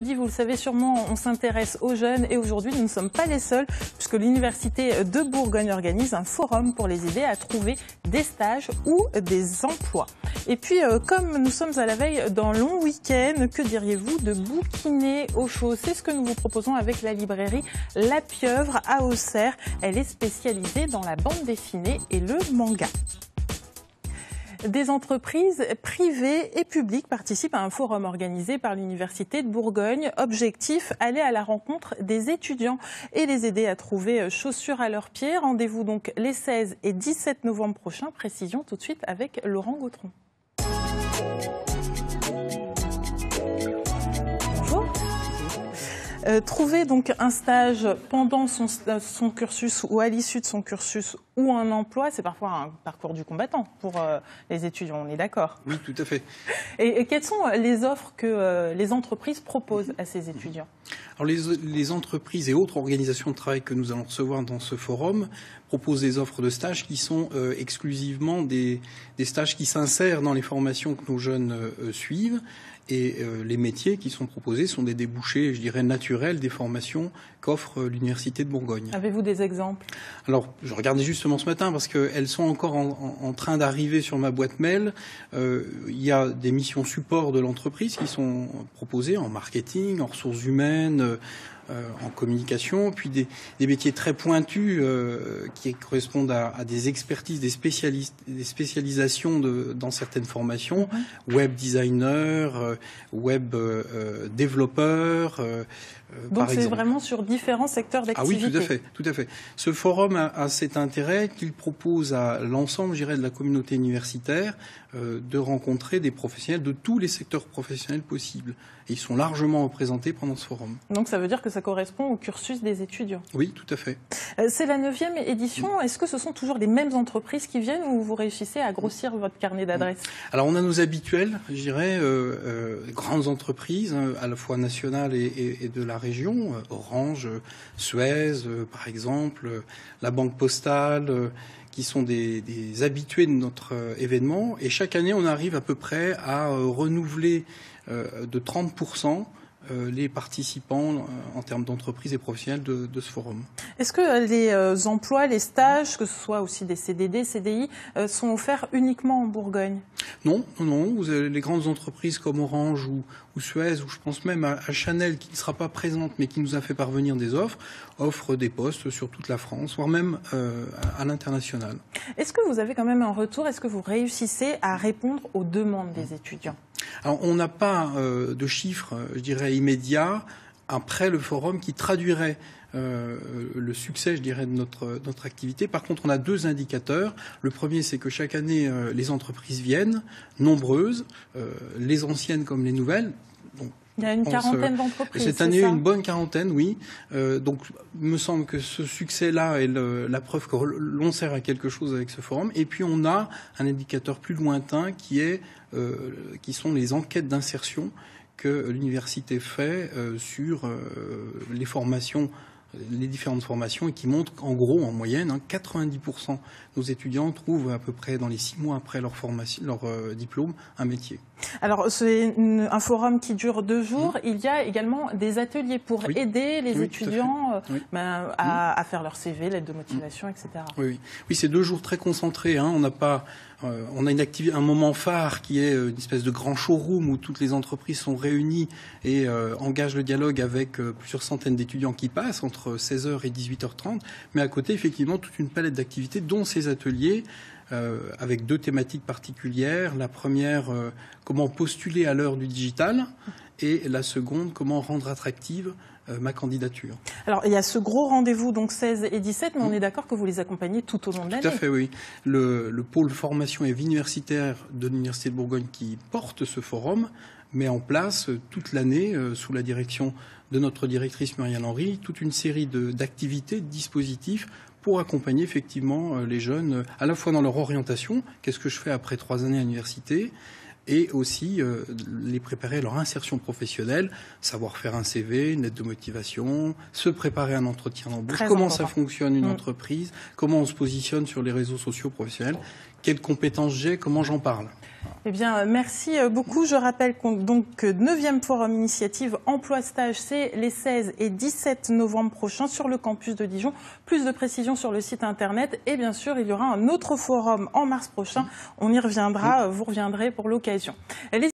Vous le savez sûrement, on s'intéresse aux jeunes et aujourd'hui nous ne sommes pas les seuls puisque l'Université de Bourgogne organise un forum pour les aider à trouver des stages ou des emplois. Et puis comme nous sommes à la veille d'un long week-end, que diriez-vous de bouquiner au chaud? C'est ce que nous vous proposons avec la librairie La Pieuvre à Auxerre. Elle est spécialisée dans la bande dessinée et le manga. Des entreprises privées et publiques participent à un forum organisé par l'Université de Bourgogne. Objectif, aller à la rencontre des étudiants et les aider à trouver chaussures à leurs pieds. Rendez-vous donc les 16 et 17 novembre prochains. Précision tout de suite avec Laurent Gautron. Bonjour. Trouver donc un stage pendant son cursus ou à l'issue de son cursus ou un emploi, c'est parfois un parcours du combattant pour les étudiants, on est d'accord? Oui, tout à fait. Et quelles sont les offres que les entreprises proposent à ces étudiants? Alors les entreprises et autres organisations de travail que nous allons recevoir dans ce forum proposent des offres de stages qui sont exclusivement des stages qui s'insèrent dans les formations que nos jeunes suivent. Et les métiers qui sont proposés sont des débouchés, je dirais, naturels des formations qu'offre l'Université de Bourgogne. Avez-vous des exemples? Alors, je regardais justement ce matin parce qu'elles sont encore en train d'arriver sur ma boîte mail. Il y a des missions support de l'entreprise qui sont proposées en marketing, en ressources humaines, en communication, puis des métiers très pointus qui correspondent à des expertises, des spécialisations dans certaines formations, web designer, web développeur. Donc c'est vraiment sur différents secteurs d'activité. Ah oui, tout à fait. Ce forum a cet intérêt qu'il propose à l'ensemble, je dirais, de la communauté universitaire de rencontrer des professionnels de tous les secteurs professionnels possibles. Et ils sont largement représentés pendant ce forum. Donc ça veut dire que ça correspond au cursus des étudiants? Oui, tout à fait. C'est la 9e édition. Est-ce que ce sont toujours les mêmes entreprises qui viennent ou vous réussissez à grossir votre carnet d'adresses? Alors on a nos habituels, je dirais, grandes entreprises, à la fois nationales et de la région, Orange, Suez, par exemple, la Banque Postale, qui sont des habitués de notre événement. Et chaque année, on arrive à peu près à renouveler de 30% les participants en termes d'entreprises et professionnels de ce forum. Est-ce que les emplois, les stages, que ce soit aussi des CDD, CDI, sont offerts uniquement en Bourgogne? Non. Vous avez les grandes entreprises comme Orange ou Suez, ou je pense même à Chanel, qui ne sera pas présente, mais qui nous a fait parvenir des offrent des postes sur toute la France, voire même à l'international. Est-ce que vous avez quand même un retour? Est-ce que vous réussissez à répondre aux demandes des étudiants? Alors, on n'a pas de chiffres, je dirais, immédiats après le forum qui traduirait le succès, je dirais, de notre activité. Par contre, on a deux indicateurs. Le premier, c'est que chaque année, les entreprises viennent, nombreuses, les anciennes comme les nouvelles. Donc, il y a une quarantaine d'entreprises. Cette année, une bonne quarantaine, oui. Donc, il me semble que ce succès-là est la preuve que l'on sert à quelque chose avec ce forum. Et puis, on a un indicateur plus lointain qui sont les enquêtes d'insertion que l'université fait sur les formations, les différentes formations, et qui montrent qu'en gros, en moyenne, 90% de nos étudiants trouvent à peu près dans les 6 mois après leur formation, leur diplôme, un métier. Alors, c'est un forum qui dure 2 jours. Il y a également des ateliers pour aider les étudiants à faire leur CV, lettre de motivation, etc. Oui, c'est 2 jours très concentrés. On n'a pas... on a un moment phare qui est une espèce de grand showroom où toutes les entreprises sont réunies et engagent le dialogue avec plusieurs centaines d'étudiants qui passent entre 16h et 18h30. Mais à côté, effectivement, toute une palette d'activités, dont ces ateliers, avec 2 thématiques particulières. La première, comment postuler à l'heure du digital, et la seconde, comment rendre attractive ma candidature. Alors, il y a ce gros rendez-vous, donc 16 et 17, mais on est d'accord que vous les accompagnez tout au long de l'année. Tout à fait, oui. Le pôle formation et vie universitaire de l'Université de Bourgogne, qui porte ce forum, met en place toute l'année, sous la direction de notre directrice Muriel Henry, toute une série d'activités, de dispositifs pour accompagner effectivement les jeunes, à la fois dans leur orientation, qu'est-ce que je fais après 3 années à l'université, et aussi les préparer à leur insertion professionnelle, savoir faire un CV, une lettre de motivation, se préparer à un entretien d'embauche, comment ça fonctionne une entreprise, comment on se positionne sur les réseaux sociaux professionnels, quelles compétences j'ai, comment j'en parle. Eh bien, merci beaucoup. Je rappelle que 9e Forum Initiative Emploi Stage, c'est les 16 et 17 novembre prochains sur le campus de Dijon. Plus de précisions sur le site internet. Et bien sûr, il y aura un autre forum en mars prochain. On y reviendra, vous reviendrez pour l'occasion.